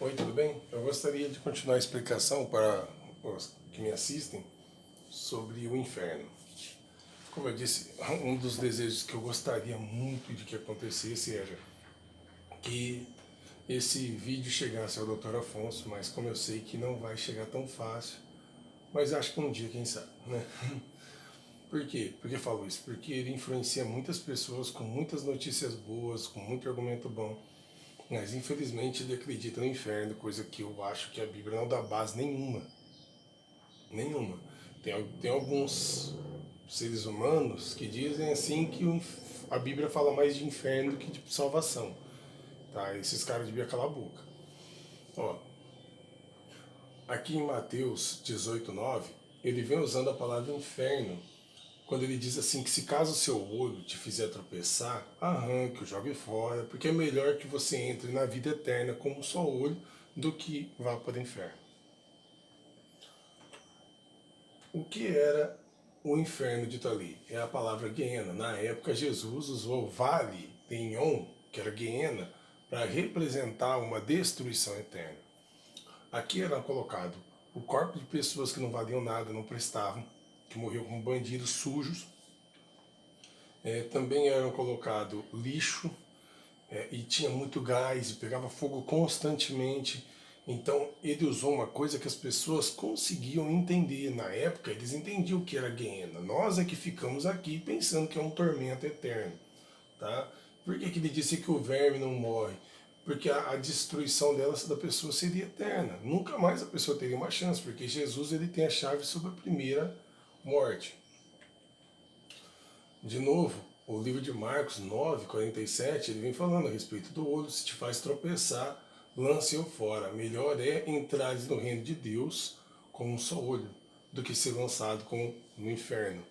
Oi, tudo bem? Eu gostaria de continuar a explicação para os que me assistem sobre o inferno. Como eu disse, um dos desejos que eu gostaria muito de que acontecesse era que esse vídeo chegasse ao Dr. Afonso, mas como eu sei que não vai chegar tão fácil, mas acho que um dia, quem sabe, né? Por quê? Por que eu falo isso? Porque ele influencia muitas pessoas com muitas notícias boas, com muito argumento bom. Mas infelizmente ele acredita no inferno, coisa que eu acho que a Bíblia não dá base nenhuma. Nenhuma. Tem alguns seres humanos que dizem assim que a Bíblia fala mais de inferno do que de salvação. Tá? Esses caras deviam calar a boca. Ó, aqui em Mateus 18:9, ele vem usando a palavra inferno quando ele diz assim que se caso o seu olho te fizer tropeçar, arranque, o jogue fora, porque é melhor que você entre na vida eterna com um só olho do que vá para o inferno. O que era o inferno dito ali? É a palavra Guiena. Na época, Jesus usou o vale de Enhom, que era Guiena, para representar uma destruição eterna. Aqui era colocado o corpo de pessoas que não valiam nada, não prestavam, que morriam como bandidos sujos. Também eram colocado lixo, e tinha muito gás e pegava fogo constantemente. Então ele usou uma coisa que as pessoas conseguiam entender. Na época eles entendiam o que era Guiena. Nós é que ficamos aqui pensando que é um tormento eterno. Tá? Por que ele disse que o verme não morre? Porque a destruição da pessoa seria eterna. Nunca mais a pessoa teria uma chance, porque Jesus ele tem a chave sobre a primeira morte. De novo, o livro de Marcos 9:47, ele vem falando a respeito do olho, se te faz tropeçar, lance-o fora. Melhor é entrares no reino de Deus com um só olho, do que ser lançado no inferno.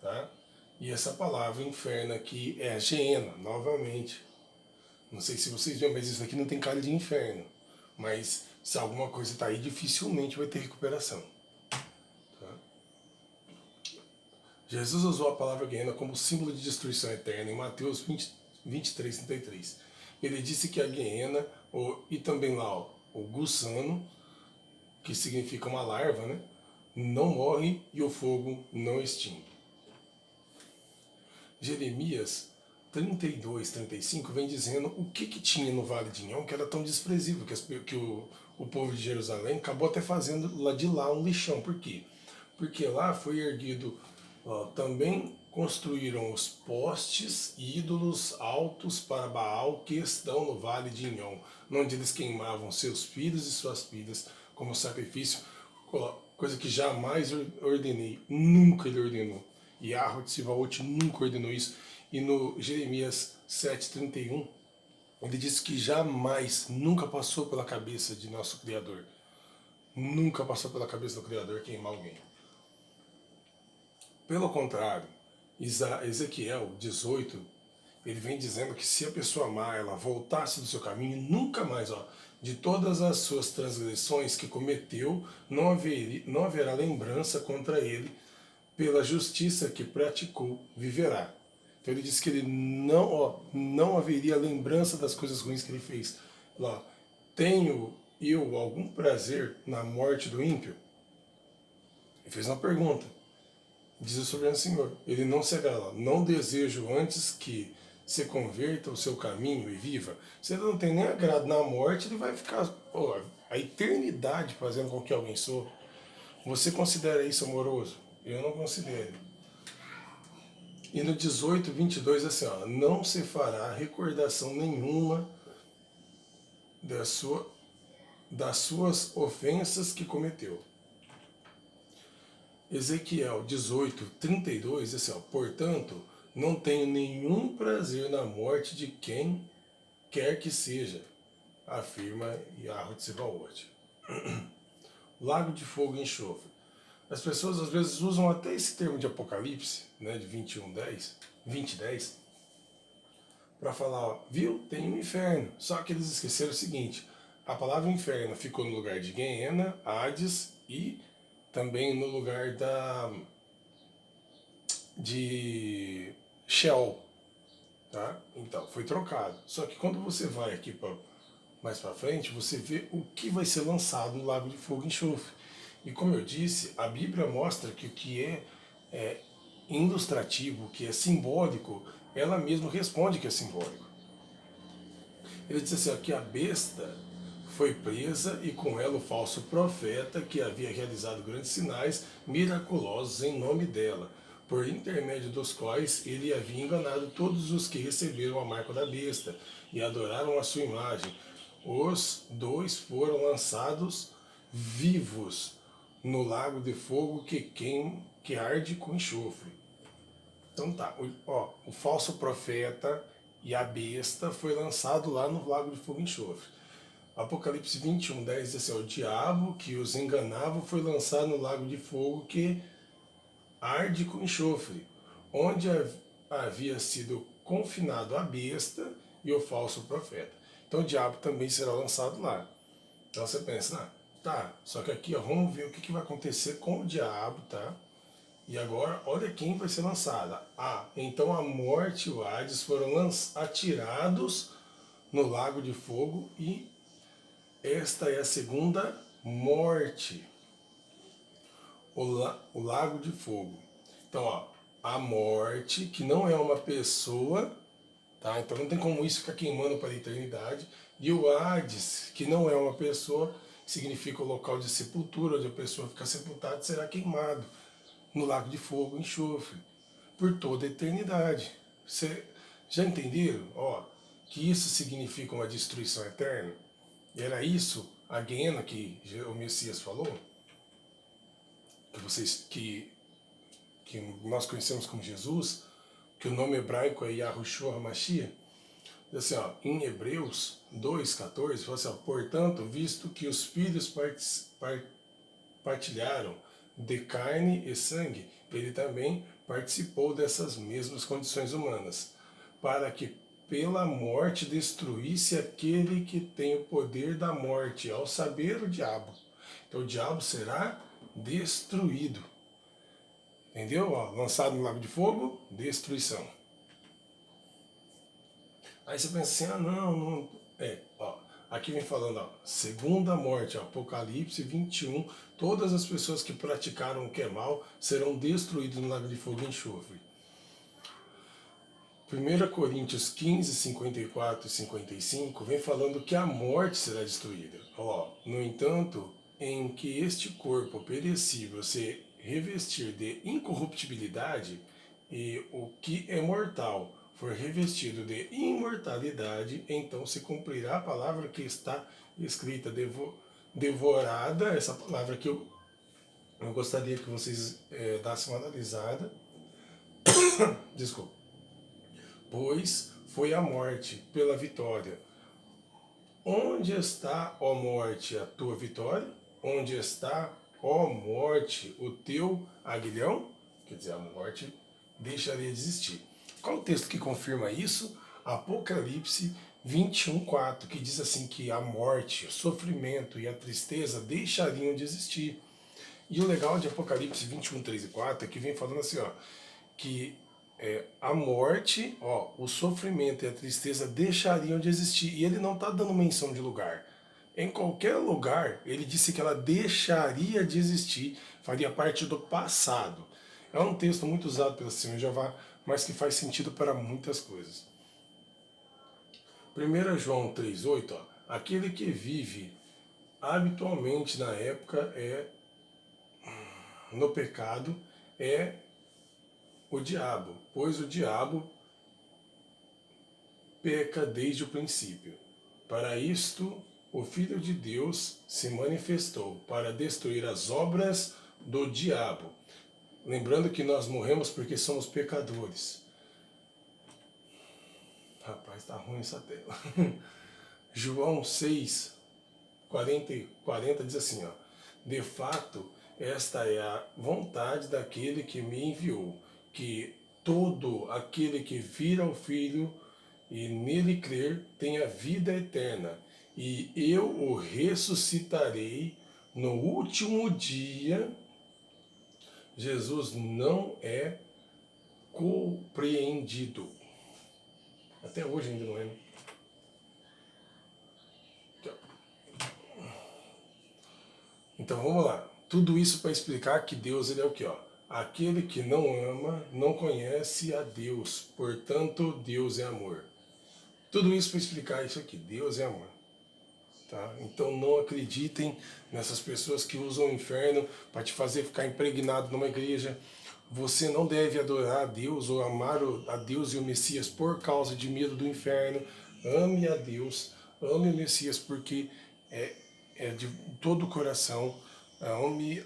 Tá? E essa palavra inferno aqui é a Geena, novamente. Não sei se vocês viram, mas isso aqui não tem cara de inferno. Mas se alguma coisa está aí, dificilmente vai ter recuperação. Jesus usou a palavra Guiena como símbolo de destruição eterna em Mateus 23:33. Ele disse que a Guiena, e também lá o gusano, que significa uma larva, né, não morre e o fogo não extingue. Jeremias 32:35 vem dizendo o que tinha no Vale de Inhom que era tão desprezível, que o povo de Jerusalém acabou até fazendo lá de lá um lixão. Por quê? Porque lá foi erguido, também construíram os postes e ídolos altos para Baal que estão no Vale de Inhom, onde eles queimavam seus filhos e suas filhas como sacrifício, coisa que jamais ordenei, nunca ele ordenou. E Yahweh Tsebaot nunca ordenou isso. E no Jeremias 7:31, ele disse que jamais, nunca passou pela cabeça de nosso Criador. Nunca passou pela cabeça do Criador queimar alguém. Pelo contrário, Ezequiel 18, ele vem dizendo que se a pessoa má, ela voltasse do seu caminho, nunca mais, de todas as suas transgressões que cometeu, não haverá lembrança contra ele, pela justiça que praticou, viverá. Então ele diz que ele não haveria lembrança das coisas ruins que ele fez. Lá, tenho eu algum prazer na morte do ímpio? Ele fez uma pergunta. Diz o soberano Senhor, ele não será lá. Não desejo antes que se converta o seu caminho e viva. Se ele não tem nem agrado na morte, ele vai ficar a eternidade fazendo com que alguém sofra. Você considera isso amoroso? Eu não considero. E no 18:22 assim, não se fará recordação nenhuma das suas ofensas que cometeu. Ezequiel 18:32 assim, portanto, não tenho nenhum prazer na morte de quem quer que seja, afirma Yahweh Tsebaot. Lago de fogo e enxofre. As pessoas às vezes usam até esse termo de Apocalipse, né, de 20:10, para falar, viu, tem um inferno. Só que eles esqueceram o seguinte, a palavra inferno ficou no lugar de Gehenna, Hades e também no lugar de Sheol. Tá? Então, foi trocado. Só que quando você vai aqui para mais para frente, você vê o que vai ser lançado no lago de fogo e enxofre. E como eu disse, a Bíblia mostra que o que é ilustrativo, o que é simbólico, ela mesma responde que é simbólico. Ele diz assim, ó, que a besta foi presa e com ela o falso profeta que havia realizado grandes sinais miraculosos em nome dela, por intermédio dos quais ele havia enganado todos os que receberam a marca da besta e adoraram a sua imagem. Os dois foram lançados vivos no lago de fogo que arde com enxofre. Então tá, o falso profeta e a besta foi lançado lá no lago de fogo e enxofre. Apocalipse 21:10 diz assim, o diabo que os enganava foi lançado no lago de fogo que arde com enxofre, onde havia sido confinado a besta e o falso profeta. Então o diabo também será lançado lá. Então você pensa, tá, só que aqui ó, vamos ver o que vai acontecer com o diabo, tá? E agora, olha quem vai ser lançada. Então a morte e o Hades foram atirados no lago de fogo e esta é a segunda morte, o lago de fogo. Então, ó, a morte, que não é uma pessoa, tá? Então não tem como isso ficar queimando para a eternidade. E o Hades, que não é uma pessoa, significa o local de sepultura, onde a pessoa fica sepultada, será queimado no lago de fogo e enxofre por toda a eternidade. Você já entenderam? Ó, que isso significa uma destruição eterna? E era isso a guiena que o Messias falou? Que nós conhecemos como Jesus, que o nome hebraico é Yahushua HaMashiach. Assim, ó, em Hebreus 2:14, fala assim, ó, portanto, visto que os filhos partilharam de carne e sangue, ele também participou dessas mesmas condições humanas, para que pela morte destruísse aquele que tem o poder da morte, ao saber o diabo. Então o diabo será destruído. Entendeu? Ó, lançado no lago de fogo, destruição. Aí você pensa assim, não. Aqui vem falando, ó, segunda morte, ó, Apocalipse 21, todas as pessoas que praticaram o que é mal serão destruídas no lago de fogo e enxofre. 1 Coríntios 15, 54 e 55 vem falando que a morte será destruída. Ó, no entanto, em que este corpo perecível se revestir de incorruptibilidade e o que é mortal for revestido de imortalidade, então se cumprirá a palavra que está escrita, devorada, essa palavra que eu gostaria que vocês dassem uma analisada. Desculpa. Pois foi a morte pela vitória. Onde está, ó morte, a tua vitória? Onde está, ó morte, o teu aguilhão? Quer dizer, a morte deixaria de existir. Qual o texto que confirma isso? Apocalipse 21:4, que diz assim que a morte, o sofrimento e a tristeza deixariam de existir. E o legal de Apocalipse 21:3 e 4 é que vem falando assim, ó, que a morte, ó, o sofrimento e a tristeza deixariam de existir. E ele não está dando menção de lugar. Em qualquer lugar, ele disse que ela deixaria de existir, faria parte do passado. É um texto muito usado pelo Senhor Jeová, mas que faz sentido para muitas coisas. 1 João 3,8, ó, aquele que vive habitualmente na época no pecado é o diabo, pois o diabo peca desde o princípio. Para isto, o Filho de Deus se manifestou, para destruir as obras do diabo. Lembrando que nós morremos porque somos pecadores. Rapaz, tá ruim essa tela. João 6, 40 diz assim, ó, de fato, esta é a vontade daquele que me enviou, que todo aquele que vira ao Filho e nele crer tenha vida eterna, e eu o ressuscitarei no último dia. Jesus não é compreendido. Até hoje ainda não é. Então vamos lá. Tudo isso para explicar que Deus ele é o quê? Ó? Aquele que não ama não conhece a Deus, portanto Deus é amor. Tudo isso para explicar isso aqui. Deus é amor. Tá? Então não acreditem nessas pessoas que usam o inferno para te fazer ficar impregnado numa igreja. Você não deve adorar a Deus ou amar a Deus e o Messias por causa de medo do inferno. Ame a Deus, ame o Messias porque é, é de todo o coração. Ame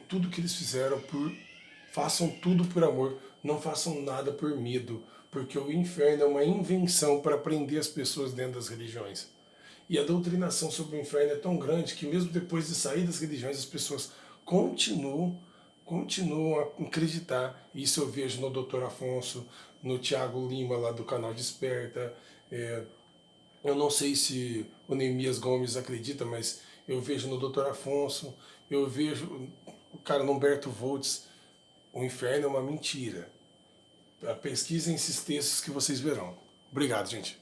tudo que eles fizeram, façam tudo por amor, não façam nada por medo, porque o inferno é uma invenção para prender as pessoas dentro das religiões. E a doutrinação sobre o inferno é tão grande que mesmo depois de sair das religiões as pessoas continuam a acreditar. Isso eu vejo no Dr. Afonso, no Tiago Lima lá do canal Desperta. Eu não sei se o Neemias Gomes acredita, mas eu vejo no Dr. Afonso, eu vejo o cara no Humberto Volts. O inferno é uma mentira. Pesquisem esses textos que vocês verão. Obrigado, gente.